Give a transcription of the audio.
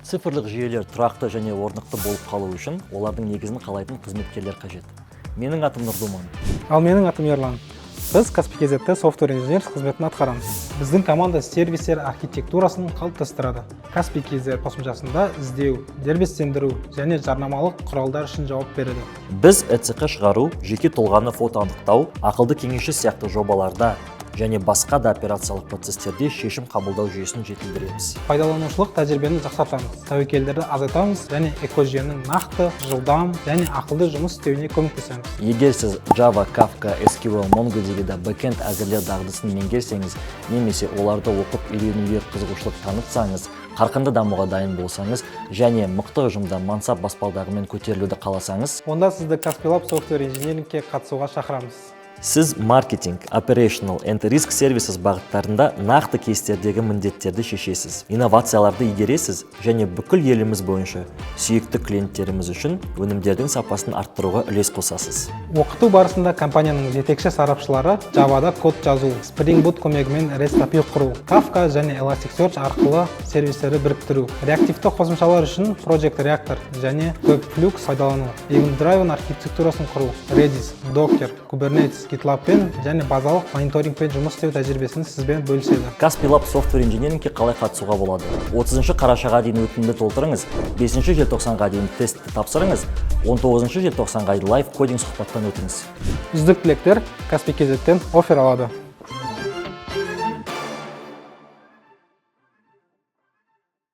Цифрлық жүйелер тұрақты және орнықты болып қалу үшін олардың негізін қалайтын қызметкерлер қажет. Менің атым Нұрдуман. Ал менің атым Ерлан. Біз Каспий.kz софтвер инженер қызметін атқарамыз. Біздің команда сервистер архитектурасын қалыптастырады. Каспий.kz қосымшасында іздеу, дербестендіру және жарнамалық құралдар үшін жауап береді. Біз ЭЦК шығару, жеке тұлғаны фото анықтау, ақылды кеңесші сияқты жобаларда және басқа да операциялық процестерде шешім қабылдау жүйесін жетілдіреміз. Пайдаланушылық тәжірибені жақсартамыз, тәуекелдерді азайтамыз және экожүйенің нақты, жылдам және ақылды жұмыс істеуіне көмектесеміз. Егер сіз Java, Kafka, SQL, MongoDB-де бэкэнд әзірлеу дағдысын меңгерсеңіз, немесе оларды оқып үйренуге қызығушылық танытсаңыз, қарқынды дамуға дайын болсаңыз және мықты ұжымда мансап баспалдағымен көтерілуді қаласаңыз, онда сізді Каспий.lab софтвер инженерингке қатысуға шақырамыз. Сіз маркетинг, operational and risk services бағыттарында нақты кейстердегі міндеттерді шешесіз, инновацияларды игересіз және бүкіл еліміз бойынша сүйікті клиенттеріміз үшін өнімдердің сапасын арттыруға үлес қосасыз. Оқыту барысында компанияның жетекші сарапшылары Java'да код жазу, Spring Boot көмегімен REST API құру, Kafka және Elasticsearch арқылы сервистерді біріктіру, реактивті қосымшалар үшін Project Reactor және Webflux пайдалану, Event-Driven архитектурасын құру, Redis, Docker, Kubernetes, GitLabпен және базалық мониторингпен жұмыс істеу тәжірибесін сізбен бөліседі. Каспий.lab софтвер инженерингке қалай қатысуға болады? 30 қарашаға дейін өтінімді толтырыңыз, 5 желтоқсанға дейін тестті тапсырыңыз, 19 желтоқсанға лайв кодинг сұхбаттан өтіңіз. Үздік түлектер Каспий.kz-тен оффер алады.